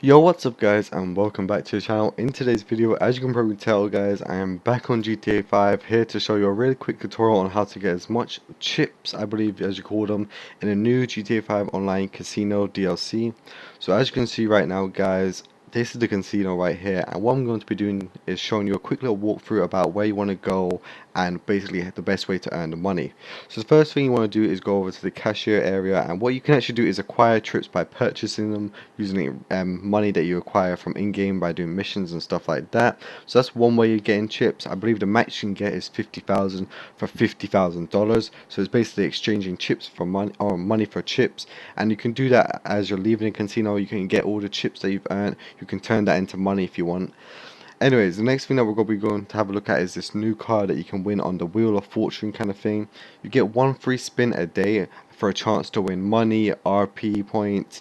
Yo, what's up guys, and welcome back to the channel. In today's video, as you can probably tell guys, I am back on GTA 5 here to show you a really quick tutorial on how to get as much chips, I believe as you call them, in a new GTA 5 online casino DLC. So as you can see right now guys, this is the casino right here, and what I'm going to be doing is showing you a quick little walkthrough about where you want to go and basically the best way to earn the money. So the first thing you want to do is go over to the cashier area, and what you can actually do is acquire trips by purchasing them using money that you acquire from in-game by doing missions and stuff like that. So that's one way you're getting chips. I believe the max you can get is 50,000 for $50,000. So it's basically exchanging chips for money or money for chips, and you can do that as you're leaving a casino. You can get all the chips that you've earned. You can turn that into money if you want. Anyways, the next thing that we're going to have a look at is this new car that you can win on the Wheel of Fortune kind of thing. You get one free spin a day for a chance to win money, RP points,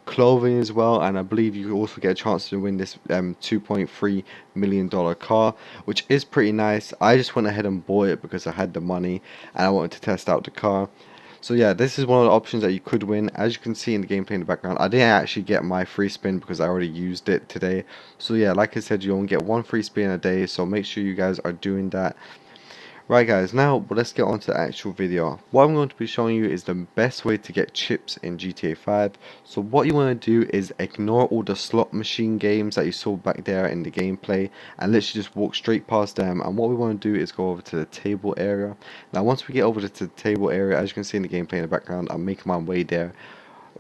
clothing as well, and I believe you also get a chance to win this $2.3 million car, which is pretty nice. I just went ahead and bought it because I had the money and I wanted to test out the car. So yeah, this is one of the options that you could win. As you can see in the gameplay in the background, I didn't actually get my free spin because I already used it today. So yeah, like I said, you only get one free spin a day, so make sure you guys are doing that. Right guys, now let's get on to the actual video. What I'm going to be showing you is the best way to get chips in GTA 5. So what you want to do is ignore all the slot machine games that you saw back there in the gameplay and literally just walk straight past them, and what we want to do is go over to the table area. Now once we get over to the table area, as you can see in the gameplay in the background, I'm making my way there.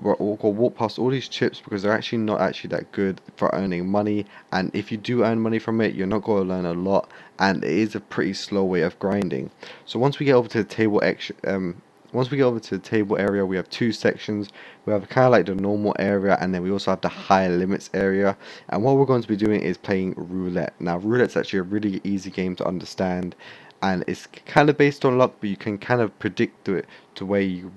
We're all going to walk past all these chips because they're actually not actually that good for earning money, and if you do earn money from it, you're not going to learn a lot, and it is a pretty slow way of grinding. So once we get over to the table area, we have two sections. We have kind of like the normal area, and then we also have the high limits area, and what we're going to be doing is playing roulette. Now roulette's actually a really easy game to understand, and it's kind of based on luck, but you can kind of predict it to where you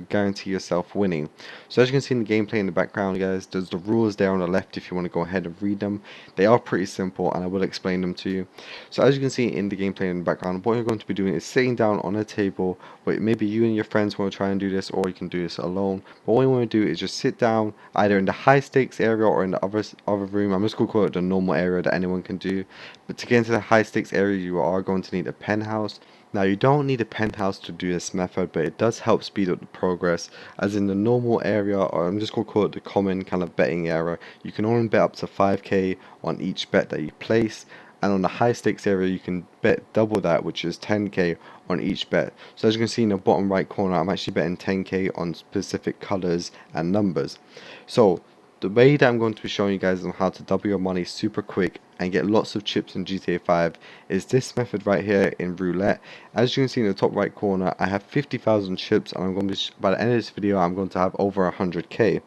guarantee yourself winning. So as you can see in the gameplay in the background guys, there's the rules there on the left if you want to go ahead and read them. They are pretty simple and I will explain them to you. So as you can see in the gameplay in the background, what you're going to be doing is sitting down on a table, but maybe you and your friends want to try and do this, or you can do this alone. But what you want to do is just sit down either in the high stakes area or in the other room. I'm just going to call it the normal area that anyone can do. But to get into the high stakes area, you are going to need a penthouse. Now you don't need a penthouse to do this method, but it does help speed up the progress, as in the normal area, or I'm just going to call it the common kind of betting area, you can only bet up to 5k on each bet that you place, and on the high stakes area you can bet double that, which is 10k on each bet. So as you can see in the bottom right corner, I'm actually betting 10k on specific colors and numbers. So the way that I'm going to be showing you guys on how to double your money super quick and get lots of chips in GTA 5 is this method right here in roulette. As you can see in the top right corner, I have 50,000 chips, and I'm going to be, by the end of this video, I'm going to have over 100k.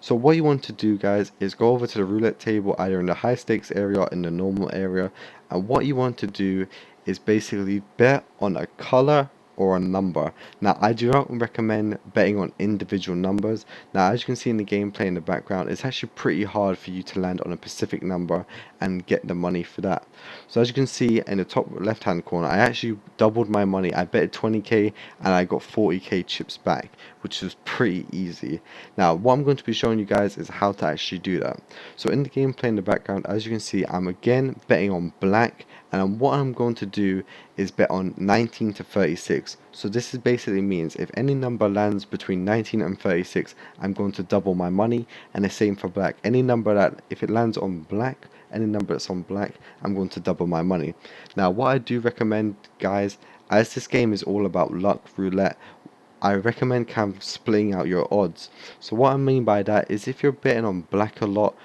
So what you want to do guys is go over to the roulette table either in the high stakes area or in the normal area, and what you want to do is basically bet on a color or a number. Now I do not recommend betting on individual numbers. Now as you can see in the gameplay in the background, it's actually pretty hard for you to land on a specific number and get the money for that. So as you can see in the top left hand corner, I actually doubled my money. I bet 20k and I got 40k chips back, which is pretty easy. Now what I'm going to be showing you guys is how to actually do that. So in the gameplay in the background, as you can see, I'm again betting on black, and what I'm going to do is bet on 19 to 36. So this is basically means if any number lands between 19 and 36, I'm going to double my money, and the same for black. Any number that, if it lands on black, any number that's on black, I'm going to double my money. Now what I do recommend guys, as this game is all about luck roulette, I recommend kind of splitting out your odds. So what I mean by that is if you're betting on black a lot,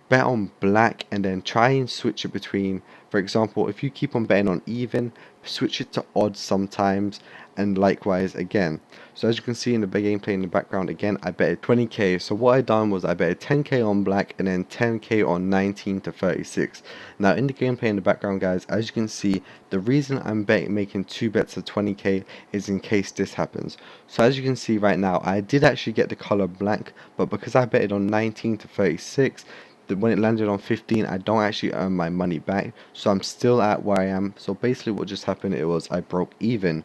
bet on black and then try and switch it between, for example, if you keep on betting on even, switch it to odds sometimes, and likewise again. So as you can see in the gameplay in the background, again I betted 20k. So what I done was I betted 10k on black and then 10k on 19 to 36. Now in the gameplay in the background guys, as you can see, the reason I'm making two bets of 20k is in case this happens. So as you can see right now, I did actually get the color black, but because I betted on 19 to 36, when it landed on 15, I don't actually earn my money back, so I'm still at where I am. So basically what just happened, it was I broke even.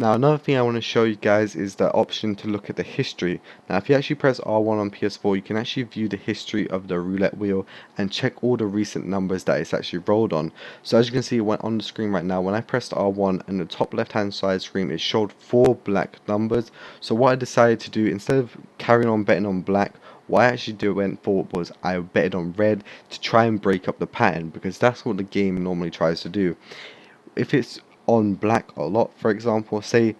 Now another thing I want to show you guys is the option to look at the history. Now if you actually press R1 on PS4, you can actually view the history of the roulette wheel and check all the recent numbers that it's actually rolled on. So as you can see on the screen right now, when I pressed R1 in the top left hand side screen, it showed 4 black numbers. So what I decided to do, instead of carrying on betting on black, what I actually went for was I betted on red to try and break up the pattern, because that's what the game normally tries to do. If it's on black a lot, for example, say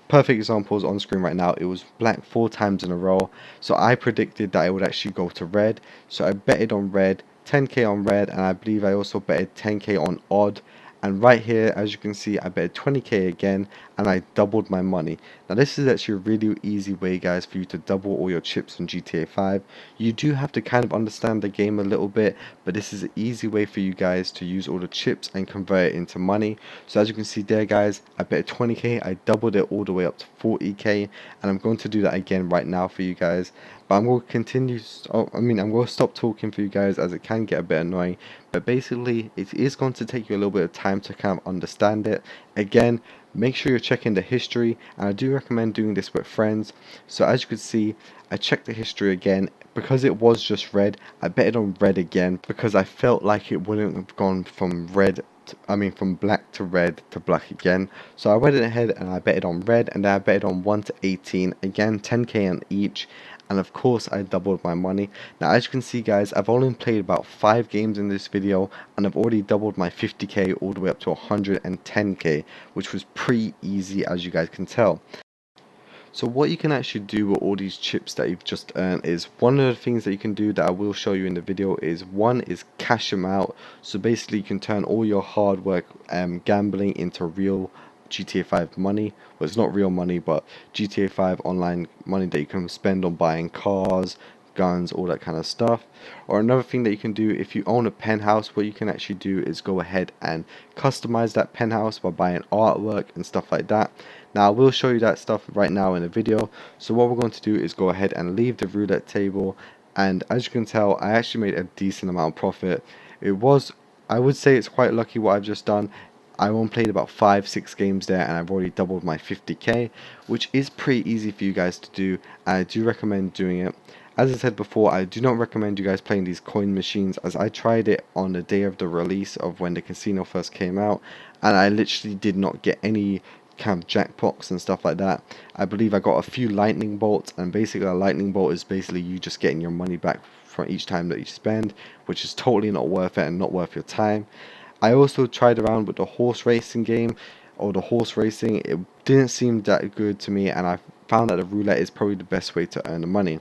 perfect examples on screen right now, it was black 4 times in a row, so I predicted that it would actually go to red, so I betted on red, 10k on red, and I believe I also betted 10k on odd. And right here, as you can see, I betted 20k again, and I doubled my money. Now this is actually a really easy way, guys, for you to double all your chips in GTA 5. You do have to kind of understand the game a little bit, but this is an easy way for you guys to use all the chips and convert it into money. So as you can see there, guys, I betted 20k, I doubled it all the way up to 40k, and I'm going to do that again right now for you guys. But I'm going to continue, I'm going to stop talking for you guys, as it can get a bit annoying. But basically, it is going to take you a little bit of time to kind of understand it. Again, make sure you're checking the history, and I do recommend doing this with friends. So as you can see, I checked the history again. Because it was just red, I betted on red again, because I felt like it wouldn't have gone from from black to red to black again. So I went ahead and I betted on red, and then I betted on 1 to 18, again 10k on each, and of course I doubled my money. Now as you can see, guys, I've only played about 5 games in this video, and I've already doubled my 50k all the way up to 110k, which was pretty easy, as you guys can tell. So what you can actually do with all these chips that you've just earned is, one of the things that you can do that I will show you in the video is, one is cash them out. So basically you can turn all your hard work gambling into real GTA 5 money. Well, it's not real money, but GTA 5 online money that you can spend on buying cars, guns, all that kind of stuff. Or another thing that you can do, if you own a penthouse, what you can actually do is go ahead and customize that penthouse by buying artwork and stuff like that. Now I will show you that stuff right now in the video. So what we're going to do is go ahead and leave the roulette table, and as you can tell, I actually made a decent amount of profit. I would say it's quite lucky what I've just done. I only played about 5-6 games there, and I've already doubled my 50k, which is pretty easy for you guys to do, and I do recommend doing it. As I said before, I do not recommend you guys playing these coin machines, as I tried it on the day of the release of when the casino first came out, and I literally did not get any kind of jackpots and stuff like that. I believe I got a few lightning bolts, and basically a lightning bolt is basically you just getting your money back from each time that you spend, which is totally not worth it and not worth your time. I also tried around with the horse racing game, or the horse racing. It didn't seem that good to me, and I found that the roulette is probably the best way to earn the money.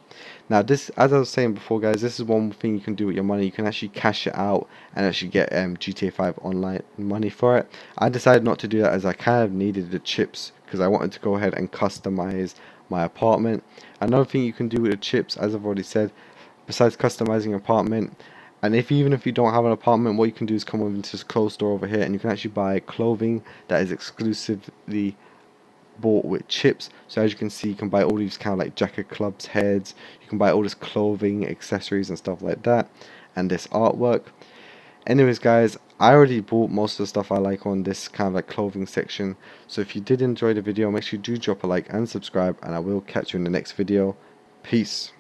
Now this, as I was saying before, guys, this is one thing you can do with your money. You can actually cash it out and actually get GTA 5 online money for it. I decided not to do that, as I kind of needed the chips, because I wanted to go ahead and customize my apartment. Another thing you can do with the chips, as I've already said, besides customizing your apartment, and even if you don't have an apartment, what you can do is come over into this clothes store over here, and you can actually buy clothing that is exclusively bought with chips. So as you can see, you can buy all these kind of like jacket clubs heads, you can buy all this clothing, accessories and stuff like that, and this artwork. Anyways, guys, I already bought most of the stuff I like on this kind of like clothing section. So if you did enjoy the video, make sure you do drop a like and subscribe, and I will catch you in the next video. Peace.